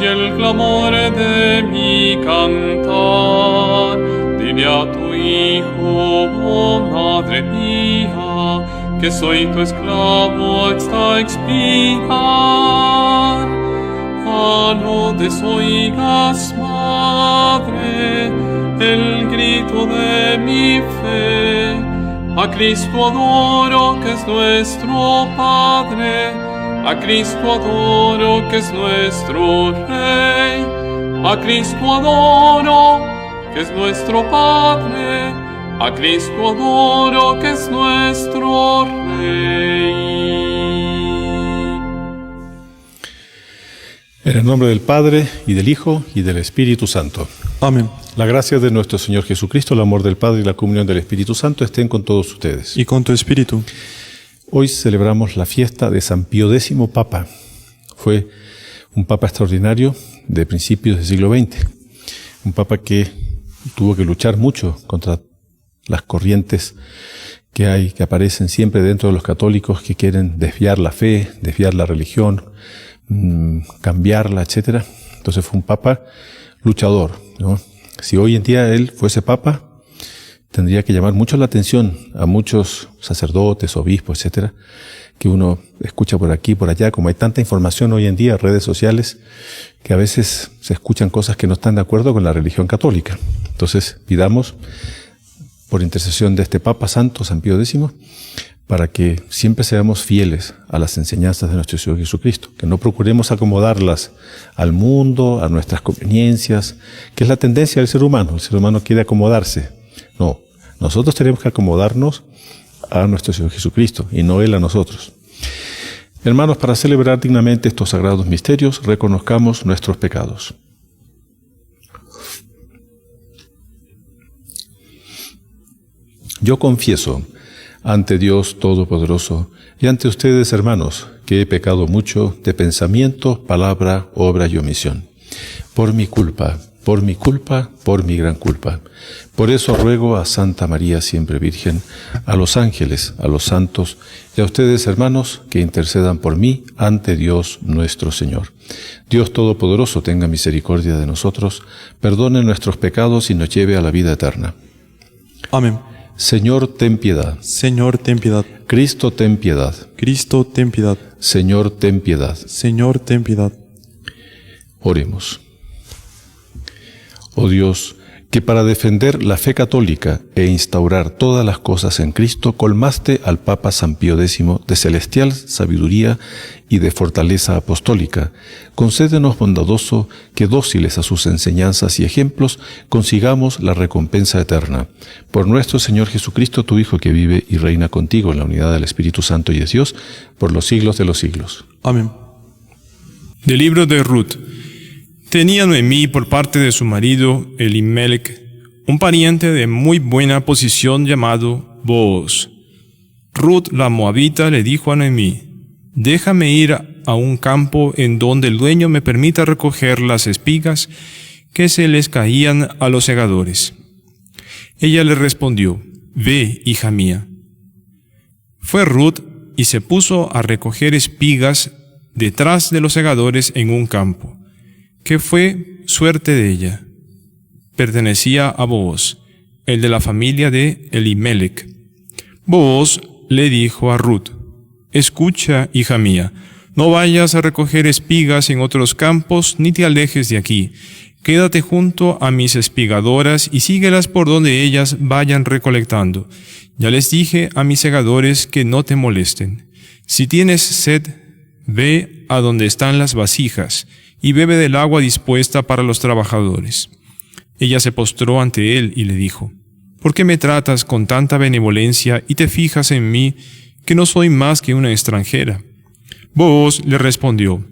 y el clamor de mi cantar. Dile a tu Hijo, oh Madre mía, que soy tu esclavo hasta expirar. No desoigas, Madre, el grito de mi fe. A Cristo adoro, que es nuestro Padre. A Cristo adoro, que es nuestro Rey. A Cristo adoro, que es nuestro Padre. A Cristo adoro, que es nuestro Rey. En el nombre del Padre, y del Hijo, y del Espíritu Santo. Amén. La gracia de nuestro Señor Jesucristo, el amor del Padre y la comunión del Espíritu Santo estén con todos ustedes. Y con tu espíritu. Hoy celebramos la fiesta de San Pío X Papa. Fue un papa extraordinario de principios del siglo XX. Un papa que tuvo que luchar mucho contra las corrientes que aparecen siempre dentro de los católicos, que quieren desviar la fe, desviar la religión, cambiarla, etc. Entonces fue un papa luchador, ¿no? Si hoy en día él fuese papa, tendría que llamar mucho la atención a muchos sacerdotes, obispos, etcétera, que uno escucha por aquí, por allá. Como hay tanta información hoy en día, redes sociales, que a veces se escuchan cosas que no están de acuerdo con la religión católica. Entonces pidamos, por intercesión de este Papa Santo, San Pío X, para que siempre seamos fieles a las enseñanzas de nuestro Señor Jesucristo, que no procuremos acomodarlas al mundo, a nuestras conveniencias, que es la tendencia del ser humano. El ser humano quiere acomodarse. No, nosotros tenemos que acomodarnos a nuestro Señor Jesucristo y no Él a nosotros. Hermanos, para celebrar dignamente estos sagrados misterios, reconozcamos nuestros pecados. Yo confieso ante Dios Todopoderoso y ante ustedes, hermanos, que he pecado mucho de pensamiento, palabra, obra y omisión. Por mi culpa, por mi gran culpa. Por eso ruego a Santa María siempre Virgen, a los ángeles, a los santos y a ustedes, hermanos, que intercedan por mí ante Dios nuestro Señor. Dios Todopoderoso tenga misericordia de nosotros, perdone nuestros pecados y nos lleve a la vida eterna. Amén. Señor, ten piedad. Señor, ten piedad. Cristo, ten piedad. Cristo, ten piedad. Señor, ten piedad. Señor, ten piedad. Oremos. Oh Dios, que para defender la fe católica e instaurar todas las cosas en Cristo, colmaste al Papa San Pío X de celestial sabiduría y de fortaleza apostólica, concédenos bondadoso que, dóciles a sus enseñanzas y ejemplos, consigamos la recompensa eterna. Por nuestro Señor Jesucristo, tu Hijo, que vive y reina contigo en la unidad del Espíritu Santo y es Dios, por los siglos de los siglos. Amén. Del libro de Ruth. Tenía Noemí por parte de su marido Elimelec un pariente de muy buena posición llamado Booz. Ruth la moabita le dijo a Noemí: «Déjame ir a un campo en donde el dueño me permita recoger las espigas que se les caían a los segadores». Ella le respondió: «Ve, hija mía». Fue Ruth y se puso a recoger espigas detrás de los segadores en un campo, que fue suerte de ella. Pertenecía a Booz, el de la familia de Elimelec. Booz le dijo a Ruth: «Escucha, hija mía, no vayas a recoger espigas en otros campos, ni te alejes de aquí. Quédate junto a mis espigadoras y síguelas por donde ellas vayan recolectando. Ya les dije a mis segadores que no te molesten. Si tienes sed, ve a donde están las vasijas y bebe del agua dispuesta para los trabajadores». Ella se postró ante él y le dijo: «¿Por qué me tratas con tanta benevolencia y te fijas en mí, que no soy más que una extranjera?» Booz le respondió: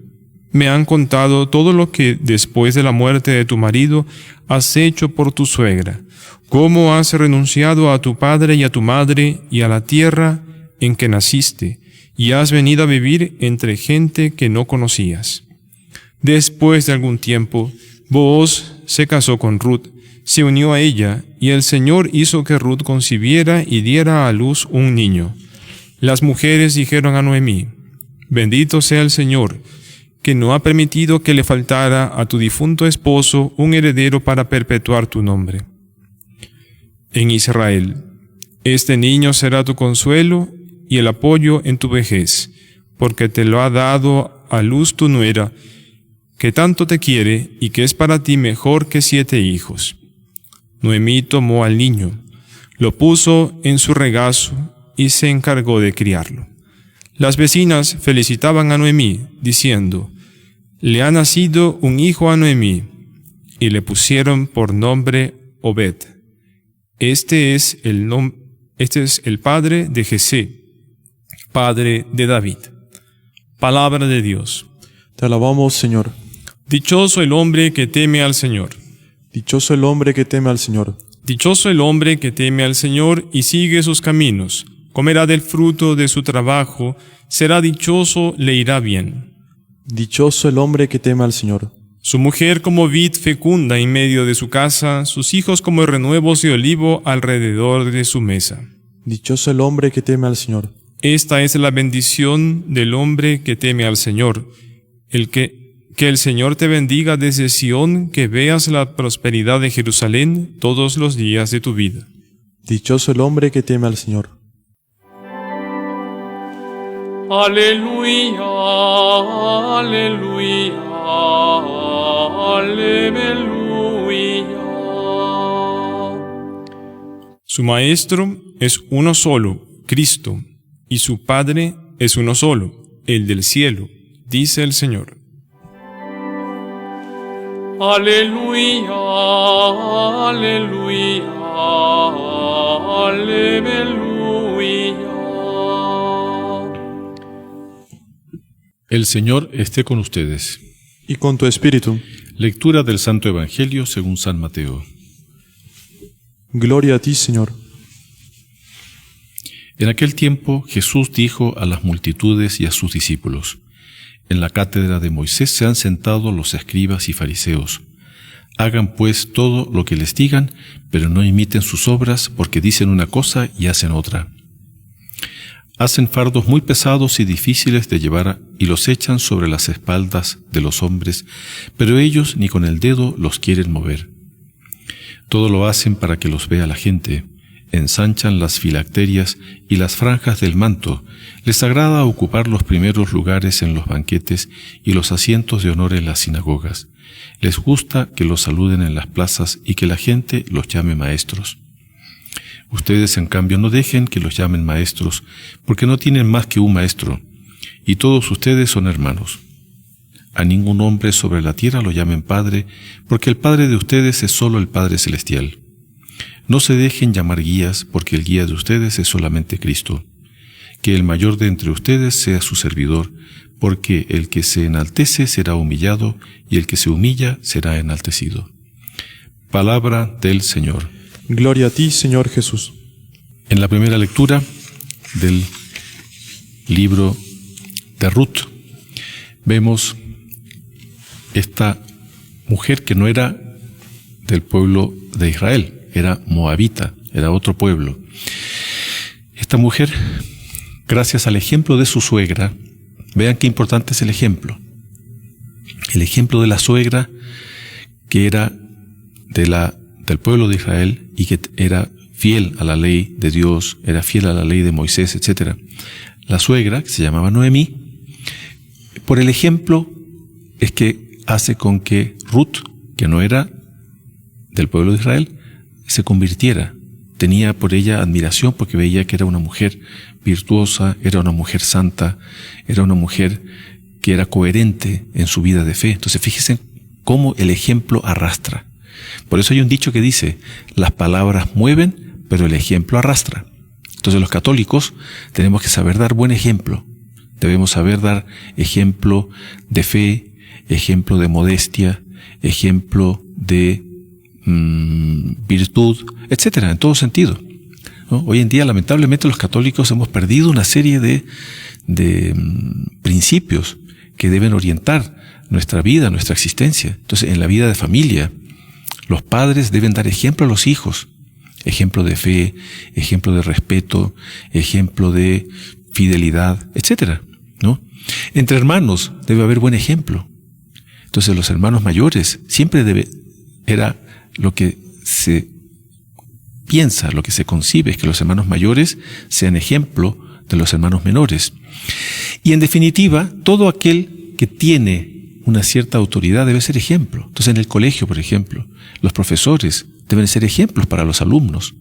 «Me han contado todo lo que después de la muerte de tu marido has hecho por tu suegra, cómo has renunciado a tu padre y a tu madre y a la tierra en que naciste, y has venido a vivir entre gente que no conocías». Después de algún tiempo, Booz se casó con Ruth, se unió a ella, y el Señor hizo que Ruth concibiera y diera a luz un niño. Las mujeres dijeron a Noemí: «Bendito sea el Señor, que no ha permitido que le faltara a tu difunto esposo un heredero para perpetuar tu nombre. En Israel, este niño será tu consuelo y el apoyo en tu vejez, porque te lo ha dado a luz tu nuera, que tanto te quiere y que es para ti mejor que 7 hijos. Noemí tomó al niño, lo puso en su regazo y se encargó de criarlo. Las vecinas felicitaban a Noemí, diciendo: «Le ha nacido un hijo a Noemí», y le pusieron por nombre Obed. Este es el padre de Jesé, padre de David. Palabra de Dios. Te alabamos, Señor. Dichoso el hombre que teme al Señor. Dichoso el hombre que teme al Señor. Dichoso el hombre que teme al Señor y sigue sus caminos. Comerá del fruto de su trabajo, será dichoso, le irá bien. Dichoso el hombre que teme al Señor. Su mujer como vid fecunda en medio de su casa, sus hijos como renuevos de olivo alrededor de su mesa. Dichoso el hombre que teme al Señor. Esta es la bendición del hombre que teme al Señor. Que el Señor te bendiga desde Sión, que veas la prosperidad de Jerusalén todos los días de tu vida. Dichoso el hombre que teme al Señor. Aleluya, aleluya, aleluya. Su Maestro es uno solo, Cristo, y su Padre es uno solo, el del cielo, dice el Señor. Aleluya, aleluya, aleluya. El Señor esté con ustedes. Y con tu espíritu. Lectura del Santo Evangelio según San Mateo. Gloria a ti, Señor. En aquel tiempo Jesús dijo a las multitudes y a sus discípulos: En la cátedra de Moisés se han sentado los escribas y fariseos. Hagan pues todo lo que les digan, pero no imiten sus obras, porque dicen una cosa y hacen otra. Hacen fardos muy pesados y difíciles de llevar y los echan sobre las espaldas de los hombres, pero ellos ni con el dedo los quieren mover. Todo lo hacen para que los vea la gente. Ensanchan las filacterias y las franjas del manto. Les agrada ocupar los primeros lugares en los banquetes y los asientos de honor en las sinagogas. Les gusta que los saluden en las plazas y que la gente los llame maestros. Ustedes, en cambio, no dejen que los llamen maestros, porque no tienen más que un maestro, y todos ustedes son hermanos. A ningún hombre sobre la tierra lo llamen Padre, porque el Padre de ustedes es solo el Padre Celestial. No se dejen llamar guías, porque el guía de ustedes es solamente Cristo. Que el mayor de entre ustedes sea su servidor, porque el que se enaltece será humillado, y el que se humilla será enaltecido. Palabra del Señor. Gloria a ti, Señor Jesús. En la primera lectura del libro de Ruth, vemos esta mujer que no era del pueblo de Israel, era moabita, era otro pueblo. Esta mujer, gracias al ejemplo de su suegra, vean qué importante es el ejemplo. El ejemplo de la suegra, que era del pueblo de Israel y que era fiel a la ley de Dios, era fiel a la ley de Moisés, etc. La suegra, que se llamaba Noemí, por el ejemplo es que hace con que Ruth, que no era del pueblo de Israel, se convirtiera. Tenía por ella admiración porque veía que era una mujer virtuosa, era una mujer santa, era una mujer que era coherente en su vida de fe. Entonces fíjense cómo el ejemplo arrastra. Por eso hay un dicho que dice: las palabras mueven, pero el ejemplo arrastra. Entonces los católicos tenemos que saber dar buen ejemplo. Debemos saber dar ejemplo de fe, ejemplo de modestia, ejemplo de virtud, etcétera, en todo sentido, ¿no? Hoy en día, lamentablemente, los católicos hemos perdido una serie de principios que deben orientar nuestra vida, nuestra existencia. Entonces, en la vida de familia, los padres deben dar ejemplo a los hijos, ejemplo de fe, ejemplo de respeto, ejemplo de fidelidad, etcétera, ¿no? Entre hermanos debe haber buen ejemplo. Entonces los hermanos mayores siempre era lo que se piensa, lo que se concibe, es que los hermanos mayores sean ejemplo de los hermanos menores. Y en definitiva, todo aquel que tiene una cierta autoridad debe ser ejemplo. Entonces en el colegio, por ejemplo, los profesores deben ser ejemplos para los alumnos.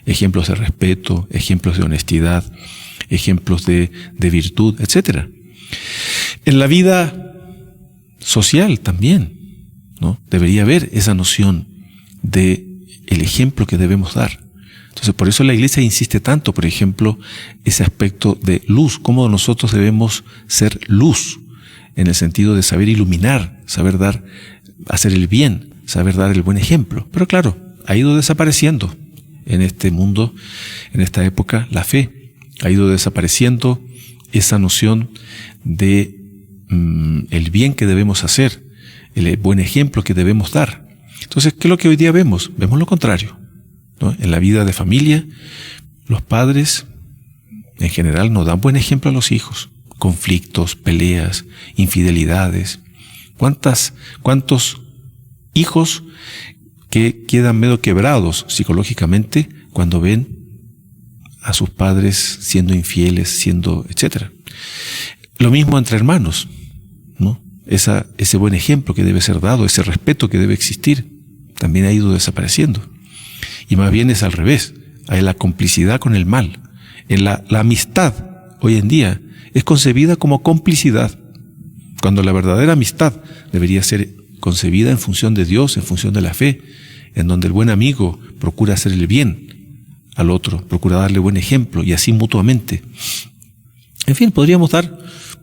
Ejemplos de respeto, ejemplos de honestidad, ejemplos de virtud, etc. En la vida social también, ¿no? Debería haber esa noción de el ejemplo que debemos dar. Entonces, por eso la Iglesia insiste tanto, por ejemplo, ese aspecto de luz, cómo nosotros debemos ser luz, en el sentido de saber iluminar, saber dar, hacer el bien, saber dar el buen ejemplo. Pero claro, ha ido desapareciendo en este mundo, en esta época, la fe. Ha ido desapareciendo esa noción de el bien que debemos hacer, el buen ejemplo que debemos dar. Entonces, ¿qué es lo que hoy día vemos? Vemos lo contrario, ¿no? En la vida de familia, los padres en general no dan buen ejemplo a los hijos. Conflictos, peleas, infidelidades. ¿Cuántos hijos que quedan medio quebrados psicológicamente cuando ven a sus padres siendo infieles, etcétera? Lo mismo entre hermanos, ¿no? Ese buen ejemplo que debe ser dado, ese respeto que debe existir, también ha ido desapareciendo. Y más bien es al revés. Hay la complicidad con el mal. La amistad hoy en día es concebida como complicidad, cuando la verdadera amistad debería ser concebida en función de Dios, en función de la fe, en donde el buen amigo procura hacer el bien al otro, procura darle buen ejemplo y así mutuamente. En fin, podríamos dar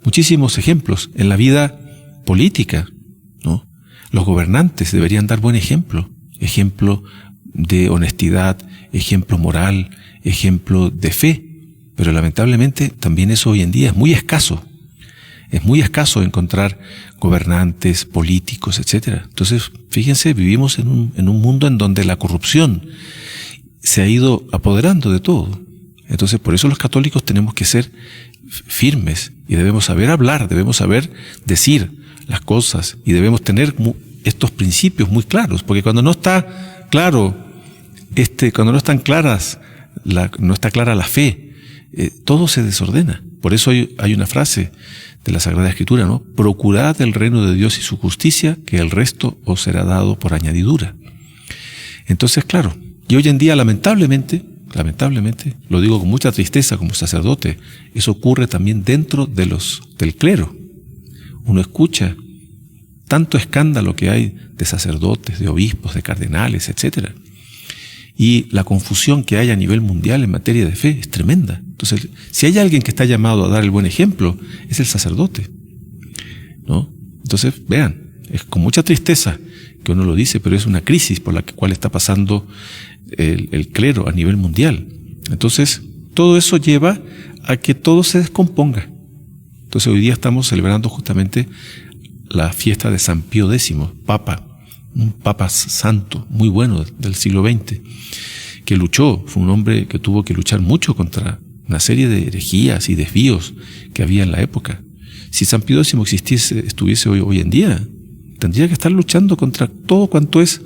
muchísimos ejemplos en la vida política, ¿no? Los gobernantes deberían dar buen ejemplo de honestidad, ejemplo moral, ejemplo de fe, pero lamentablemente también eso hoy en día es muy escaso. Es muy escaso encontrar gobernantes, políticos, etcétera. Entonces, fíjense, vivimos en un mundo en donde la corrupción se ha ido apoderando de todo. Entonces, por eso los católicos tenemos que ser firmes y debemos saber hablar, debemos saber decir las cosas y debemos tener estos principios muy claros, porque cuando no está claro, cuando no están claras, no está clara la fe, todo se desordena. Por eso hay una frase de la Sagrada Escritura, ¿no? Procurad el reino de Dios y su justicia, que el resto os será dado por añadidura. Entonces, claro, y hoy en día lamentablemente, lo digo con mucha tristeza como sacerdote, eso ocurre también dentro del clero. Uno escucha tanto escándalo que hay de sacerdotes, de obispos, de cardenales, etcétera. Y la confusión que hay a nivel mundial en materia de fe es tremenda. Entonces, si hay alguien que está llamado a dar el buen ejemplo, es el sacerdote, ¿no? Entonces, vean, es con mucha tristeza que uno lo dice, pero es una crisis por la cual está pasando el clero a nivel mundial. Entonces, todo eso lleva a que todo se descomponga. Entonces, hoy día estamos celebrando justamente la fiesta de San Pío X, Papa, un Papa santo, muy bueno del siglo XX, que luchó, fue un hombre que tuvo que luchar mucho contra una serie de herejías y desvíos que había en la época. Si San Pío X estuviese hoy en día, tendría que estar luchando contra todo cuanto es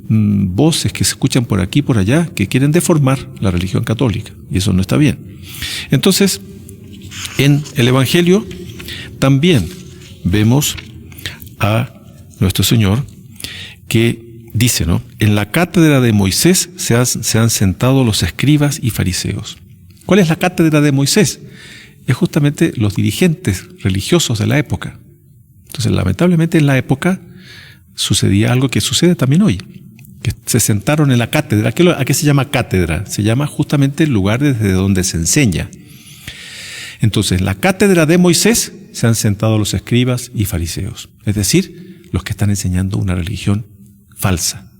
voces que se escuchan por aquí y por allá, que quieren deformar la religión católica, y eso no está bien. Entonces, en el Evangelio también vemos a nuestro Señor que dice, ¿no? En la cátedra de Moisés se han sentado los escribas y fariseos. ¿Cuál es la cátedra de Moisés? Es justamente los dirigentes religiosos de la época. Entonces, lamentablemente en la época sucedía algo que sucede también hoy, que se sentaron en la cátedra. ¿A qué se llama cátedra? Se llama justamente el lugar desde donde se enseña. Entonces, en la cátedra de Moisés se han sentado los escribas y fariseos, es decir, los que están enseñando una religión falsa,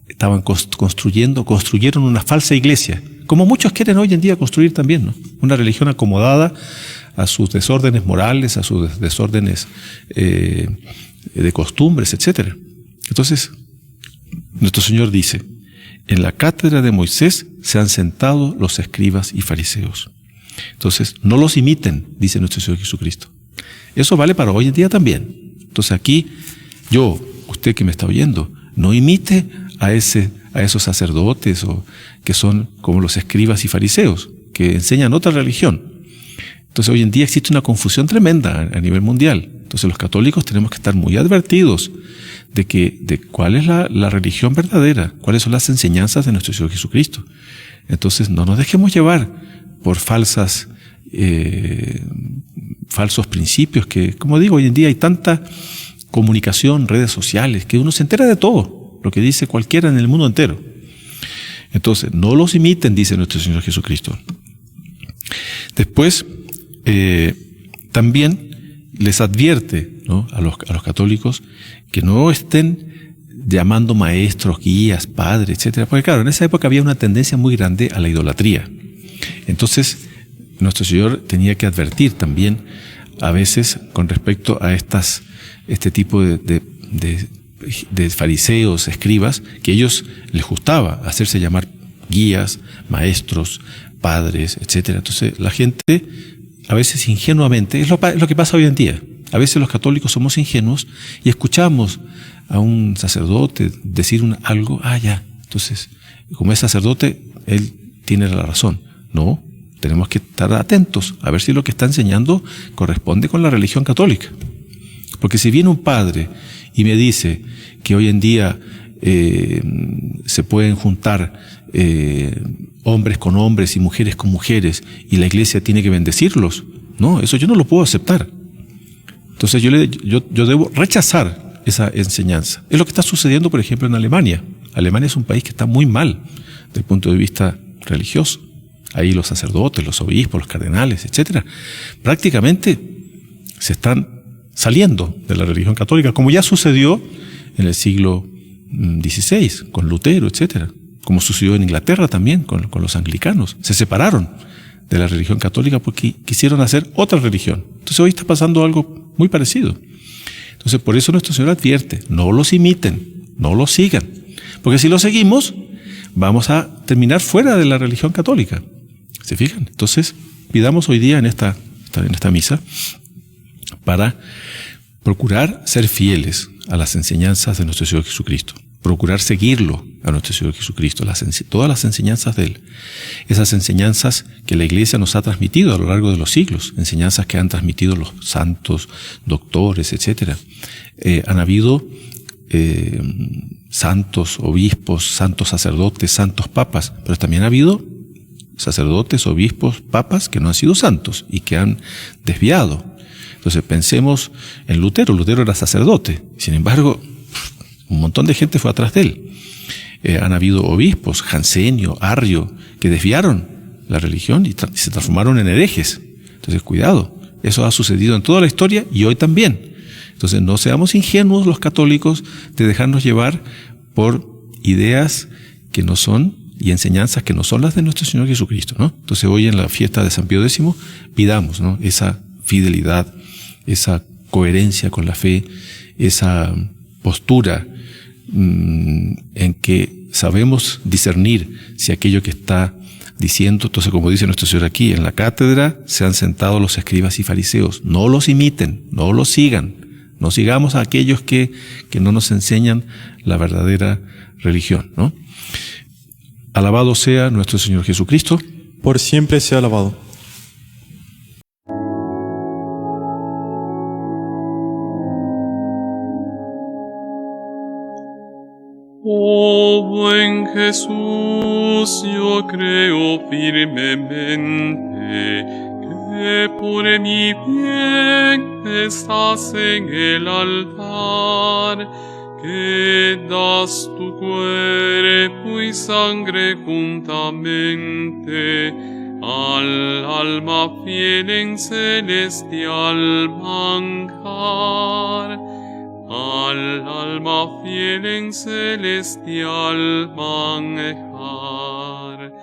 estaban construyeron una falsa iglesia, como muchos quieren hoy en día construir también, ¿no? Una religión acomodada a sus desórdenes morales, a sus desórdenes de costumbres, etcétera. Entonces, nuestro Señor dice, en la cátedra de Moisés se han sentado los escribas y fariseos. Entonces, no los imiten, dice nuestro Señor Jesucristo. Eso vale para hoy en día también. Entonces aquí, usted que me está oyendo, no imite a esos sacerdotes que son como los escribas y fariseos, que enseñan otra religión. Entonces hoy en día existe una confusión tremenda a nivel mundial. Entonces los católicos tenemos que estar muy advertidos de cuál es la religión verdadera, cuáles son las enseñanzas de nuestro Señor Jesucristo. Entonces no nos dejemos llevar por falsos principios que, como digo, hoy en día hay tanta comunicación, redes sociales, que uno se entera de todo, lo que dice cualquiera en el mundo entero. Entonces, no los imiten, dice nuestro Señor Jesucristo. Después, también les advierte, ¿no?, a los católicos que no estén llamando maestros, guías, padres, etcétera, porque claro, en esa época había una tendencia muy grande a la idolatría. Entonces, nuestro Señor tenía que advertir también a veces con respecto a este tipo de fariseos, escribas, que a ellos les gustaba hacerse llamar guías, maestros, padres, etcétera. Entonces, la gente a veces ingenuamente, es lo que pasa hoy en día. A veces los católicos somos ingenuos y escuchamos a un sacerdote decir algo, ya. Entonces, como es sacerdote, él tiene la razón. No, tenemos que estar atentos a ver si lo que está enseñando corresponde con la religión católica. Porque si viene un padre y me dice que hoy en día se pueden juntar hombres con hombres y mujeres con mujeres y la iglesia tiene que bendecirlos, no, eso yo no lo puedo aceptar. Entonces yo debo rechazar esa enseñanza. Es lo que está sucediendo, por ejemplo, en Alemania. Alemania es un país que está muy mal desde el punto de vista religioso. Ahí los sacerdotes, los obispos, los cardenales, etcétera, prácticamente se están saliendo de la religión católica, como ya sucedió en el siglo XVI, con Lutero, etcétera, como sucedió en Inglaterra también, con los anglicanos. Se separaron de la religión católica porque quisieron hacer otra religión. Entonces hoy está pasando algo muy parecido. Entonces por eso nuestro Señor advierte, no los imiten, no los sigan, porque si los seguimos, vamos a terminar fuera de la religión católica. ¿Se fijan? Entonces, pidamos hoy día en esta misa para procurar ser fieles a las enseñanzas de nuestro Señor Jesucristo, procurar seguirlo a nuestro Señor Jesucristo, todas las enseñanzas de Él, esas enseñanzas que la Iglesia nos ha transmitido a lo largo de los siglos, enseñanzas que han transmitido los santos, doctores, etcétera. Han habido santos obispos, santos sacerdotes, santos papas, pero también ha habido sacerdotes, obispos, papas que no han sido santos y que han desviado. Entonces pensemos en Lutero. Lutero era sacerdote, sin embargo, un montón de gente fue atrás de él. Han habido obispos, Jansenio, Arrio, que desviaron la religión y se transformaron en herejes. Entonces, cuidado, eso ha sucedido en toda la historia y hoy también. Entonces, no seamos ingenuos los católicos de dejarnos llevar por ideas que no son y enseñanzas que no son las de nuestro Señor Jesucristo, ¿no? Entonces, hoy en la fiesta de San Pío X, pidamos, ¿no?, esa fidelidad, esa coherencia con la fe, esa postura en que sabemos discernir si aquello que está diciendo, entonces como dice nuestro Señor aquí, en la cátedra se han sentado los escribas y fariseos, no los imiten, no los sigan, no sigamos a aquellos que no nos enseñan la verdadera religión, ¿no? Alabado sea nuestro Señor Jesucristo. Por siempre sea alabado. Oh buen Jesús, yo creo firmemente que por mi bien estás en el altar, que das tu cuerpo y sangre juntamente al alma fiel en celestial manjar. Al alma fiel en celestial manjar.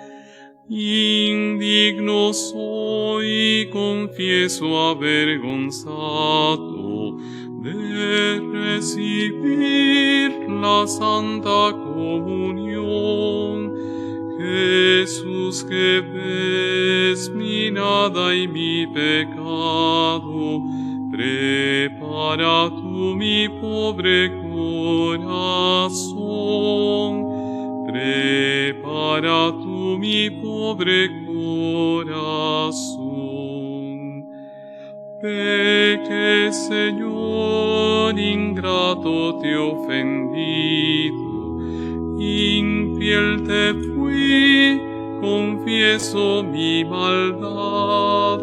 Indigno soy, confieso avergonzado, de recibir la Santa Comunión. Jesús, que ves mi nada y mi pecado, prepara tú mi pobre corazón, prepara tú mi pobre corazón. Peque, Señor, ingrato te he ofendido, infiel te fui, confieso mi maldad.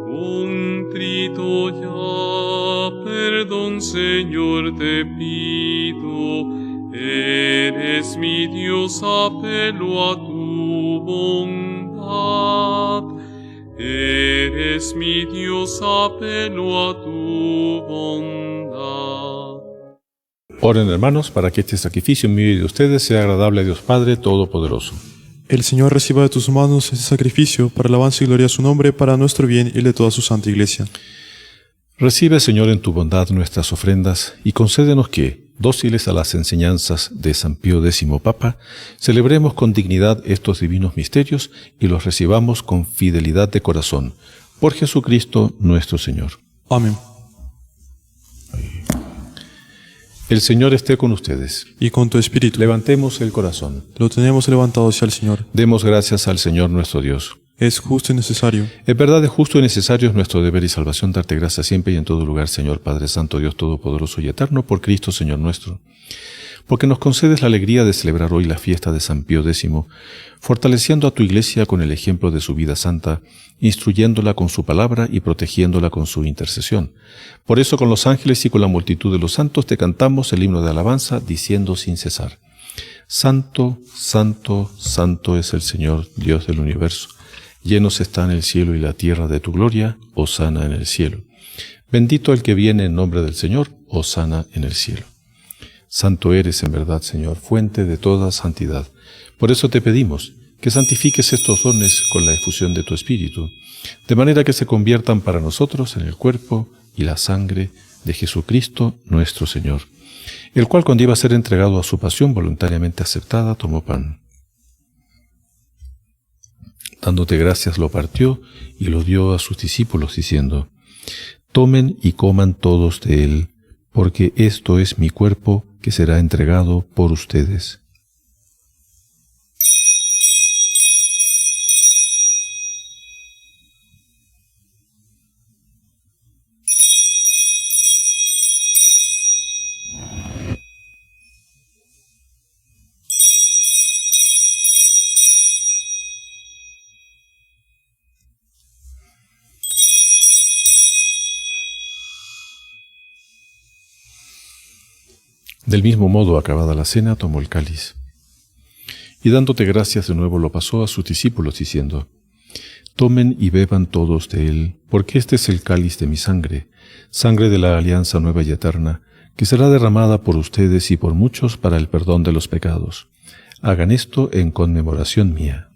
Contrito ya, perdón, Señor, te pido. Eres mi Dios, apelo a tu bondad. Eres mi Dios, apelo a tu bondad. Oren, hermanos, para que este sacrificio mío y de ustedes sea agradable a Dios Padre Todopoderoso. El Señor reciba de tus manos este sacrificio para alabanza y gloria a su nombre, para nuestro bien y el de toda su santa Iglesia. Recibe, Señor, en tu bondad nuestras ofrendas y concédenos que, dóciles a las enseñanzas de San Pío X Papa, celebremos con dignidad estos divinos misterios y los recibamos con fidelidad de corazón. Por Jesucristo nuestro Señor. Amén. El Señor esté con ustedes. Y con tu espíritu. Levantemos el corazón. Lo tenemos levantado hacia el Señor. Demos gracias al Señor nuestro Dios. Es justo y necesario. Es verdad, es justo y necesario, es nuestro deber y salvación darte gracias siempre y en todo lugar, Señor Padre Santo, Dios Todopoderoso y Eterno, por Cristo, Señor nuestro. Porque nos concedes la alegría de celebrar hoy la fiesta de San Pío X, fortaleciendo a tu Iglesia con el ejemplo de su vida santa, instruyéndola con su palabra y protegiéndola con su intercesión. Por eso, con los ángeles y con la multitud de los santos, te cantamos el himno de alabanza, diciendo sin cesar: Santo, santo, santo es el Señor, Dios del universo. Llenos están el cielo y la tierra de tu gloria, hosana en el cielo. Bendito el que viene en nombre del Señor, hosana en el cielo. Santo eres en verdad, Señor, fuente de toda santidad. Por eso te pedimos que santifiques estos dones con la efusión de tu Espíritu, de manera que se conviertan para nosotros en el cuerpo y la sangre de Jesucristo nuestro Señor, el cual, cuando iba a ser entregado a su pasión voluntariamente aceptada, tomó pan. Dándote gracias, lo partió y lo dio a sus discípulos, diciendo: Tomen y coman todos de él, porque esto es mi cuerpo que será entregado por ustedes. Del mismo modo, acabada la cena, tomó el cáliz, y dándote gracias de nuevo lo pasó a sus discípulos, diciendo: Tomen y beban todos de él, porque este es el cáliz de mi sangre, sangre de la alianza nueva y eterna, que será derramada por ustedes y por muchos para el perdón de los pecados. Hagan esto en conmemoración mía.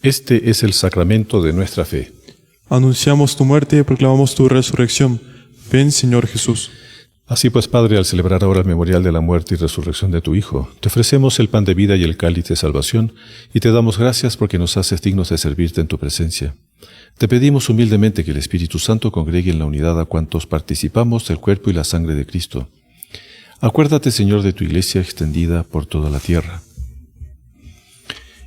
Este es el sacramento de nuestra fe. Anunciamos tu muerte y proclamamos tu resurrección. Ven, Señor Jesús. Así pues, Padre, al celebrar ahora el memorial de la muerte y resurrección de tu Hijo, te ofrecemos el pan de vida y el cáliz de salvación, y te damos gracias porque nos haces dignos de servirte en tu presencia. Te pedimos humildemente que el Espíritu Santo congregue en la unidad a cuantos participamos del cuerpo y la sangre de Cristo. Acuérdate, Señor, de tu Iglesia extendida por toda la tierra.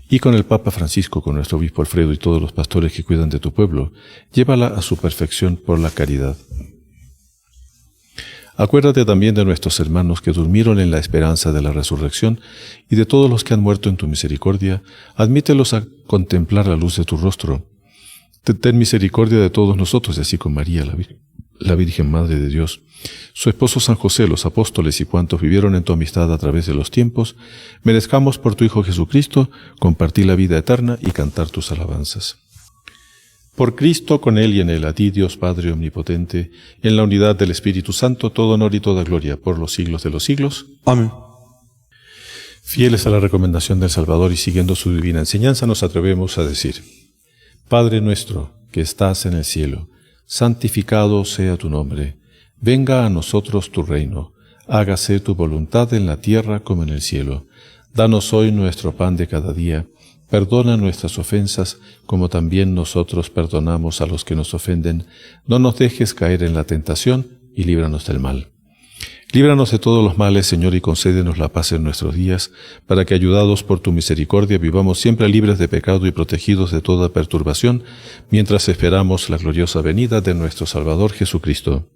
Y con el Papa Francisco, con nuestro obispo Alfredo y todos los pastores que cuidan de tu pueblo, llévala a su perfección por la caridad. Acuérdate también de nuestros hermanos que durmieron en la esperanza de la resurrección y de todos los que han muerto en tu misericordia, admítelos a contemplar la luz de tu rostro. Ten misericordia de todos nosotros, y así con María, la Virgen Madre de Dios, su esposo San José, los apóstoles y cuantos vivieron en tu amistad a través de los tiempos, merezcamos por tu Hijo Jesucristo compartir la vida eterna y cantar tus alabanzas. Por Cristo, con Él y en Él, a ti, Dios Padre Omnipotente, en la unidad del Espíritu Santo, todo honor y toda gloria por los siglos de los siglos. Amén. Fieles a la recomendación del Salvador y siguiendo su divina enseñanza, nos atrevemos a decir: Padre nuestro, que estás en el cielo, santificado sea tu nombre. Venga a nosotros tu reino. Hágase tu voluntad en la tierra como en el cielo. Danos hoy nuestro pan de cada día. Perdona nuestras ofensas, como también nosotros perdonamos a los que nos ofenden. No nos dejes caer en la tentación, y líbranos del mal. Líbranos de todos los males, Señor, y concédenos la paz en nuestros días, para que, ayudados por tu misericordia, vivamos siempre libres de pecado y protegidos de toda perturbación, mientras esperamos la gloriosa venida de nuestro Salvador Jesucristo.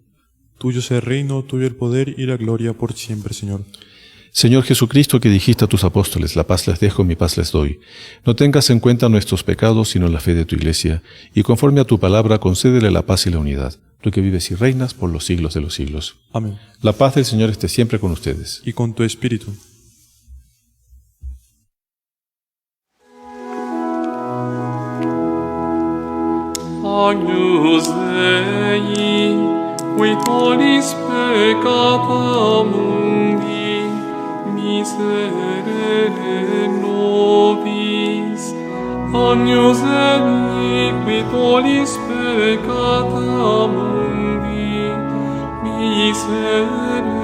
Tuyo sea el reino, tuyo el poder y la gloria por siempre, Señor. Señor Jesucristo, que dijiste a tus apóstoles: la paz les dejo, mi paz les doy. No tengas en cuenta nuestros pecados, sino la fe de tu Iglesia, y conforme a tu palabra concédele la paz y la unidad, tú que vives y reinas por los siglos de los siglos. Amén. La paz del Señor esté siempre con ustedes. Y con tu espíritu. Agnus Dei, qui tollis peccata mundi, miserere nobis. Agnus Dei, qui tollis peccata mundi, miserere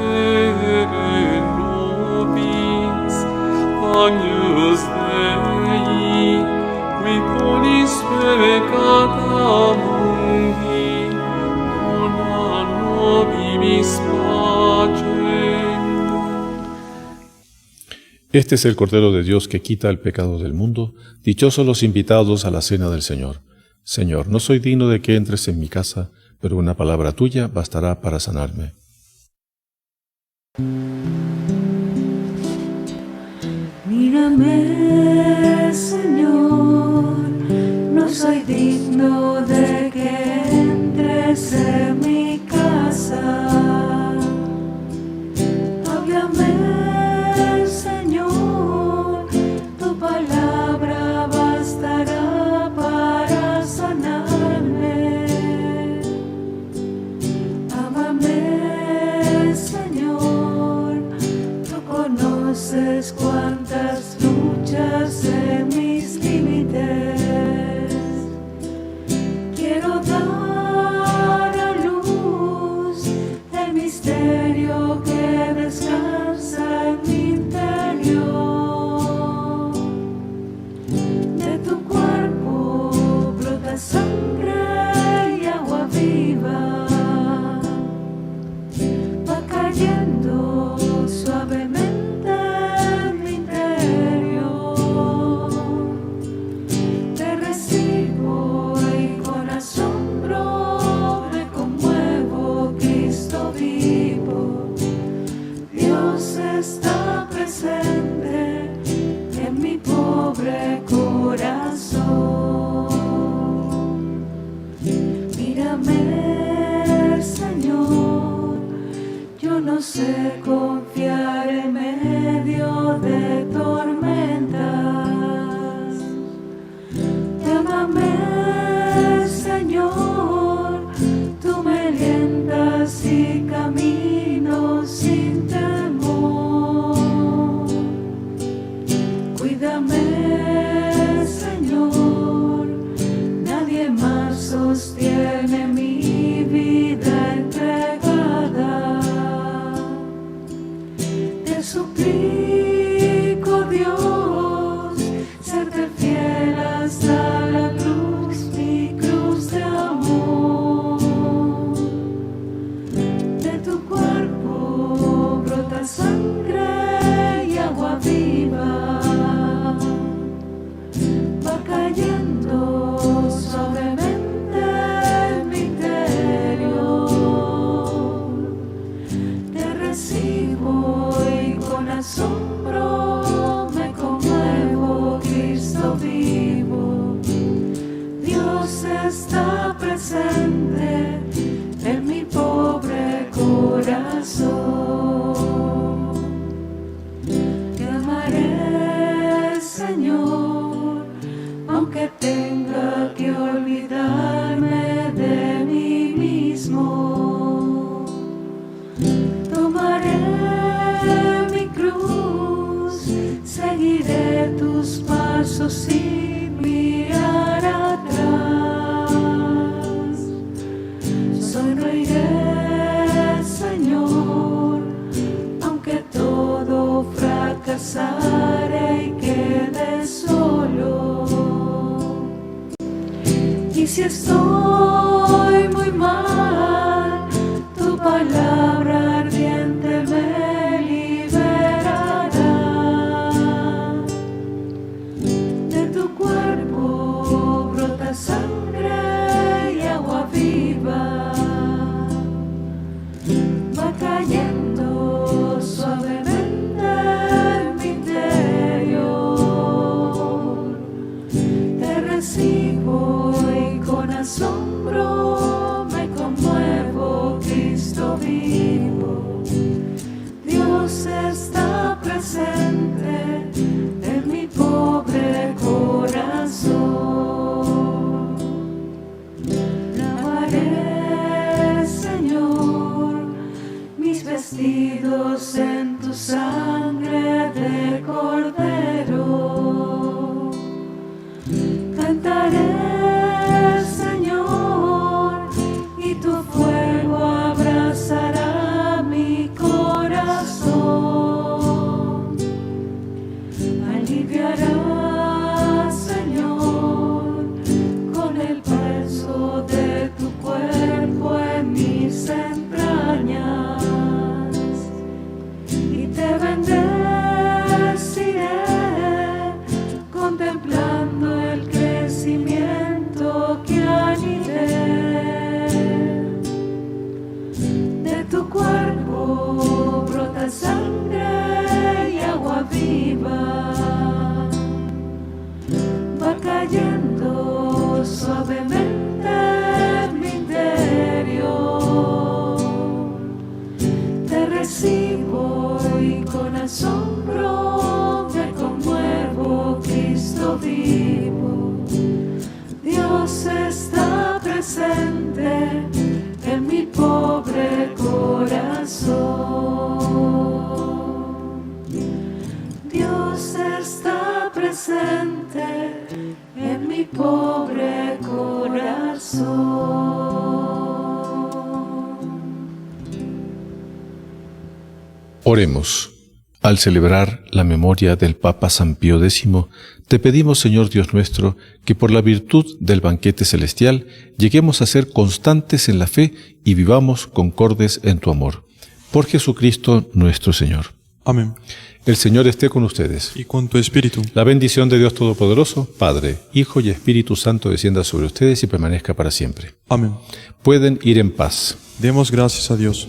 nobis. Agnus Dei, qui tollis peccata mundi, dona nobis pacem. Este es el Cordero de Dios que quita el pecado del mundo. Dichosos los invitados a la cena del Señor. Señor, no soy digno de que entres en mi casa, pero una palabra tuya bastará para sanarme. Mírame, Señor, no soy digno de que entres en mi casa. Háblame, Señor, tu palabra bastará para sanarme. Ámame, Señor, tú conoces cuántas luchas en mis límites. Quiero dar a luz el misterio que descansa en mi interior. De tu cuerpo brota sangre y agua viva, va cayendo suavemente en mi interior. Te recibo y con asombro me conmuevo, Cristo vivo. Dios está presente en mi pobre corazón. Mírame, Señor, yo no sé confiar en medio de tormentas. Llámame, Señor, tú me alientas y camino sin temor. Cuídame, Señor, nadie más sostiene mi vida entregada. Te suplico, Dios, serte fiel hasta la cruz, mi cruz de amor. De tu cuerpo brota sangre y agua viva, va cayendo suavemente en mi interior. Te recibo y con asombro me conmuevo, Cristo vivo. Dios está presente en mi corazón. Te amaré, Señor, aunque tenga que olvidarme de mí mismo. Tomaré mi cruz, seguiré tus pasos sin mirar atrás. Sonreiré, Señor, aunque todo fracasare y quede solo. Y si estoy muy mal, tu palabra ardiente me liberará. De tu cuerpo brota sangre y agua viva, va cayendo suavemente en mi interior. Te recibo y con asombro me conmuevo, Cristo vivo. Dios está presente en mi pobre corazón. Lavaré, Señor, mis vestidos en tu sangre de cordero. Cantaré, Señor, y tu fuego abrazará mi corazón. Aliviará, Señor, con el peso de tu cuerpo en mis entrañas. Y te bendeciré, contemplando el crecimiento que anhelé. De tu cuerpo brota sangre y agua viva, va cayendo suavemente en mi interior. Te recibo y con asombro me conmuevo, Cristo vivo. Dios está presente en mi pobre corazón. Dios está presente en mi pobre corazón. Oremos. Al celebrar la memoria del Papa San Pío X, te pedimos, Señor Dios nuestro, que por la virtud del banquete celestial lleguemos a ser constantes en la fe y vivamos concordes en tu amor. Por Jesucristo nuestro Señor. Amén. El Señor esté con ustedes. Y con tu espíritu. La bendición de Dios Todopoderoso, Padre, Hijo y Espíritu Santo descienda sobre ustedes y permanezca para siempre. Amén. Pueden ir en paz. Demos gracias a Dios.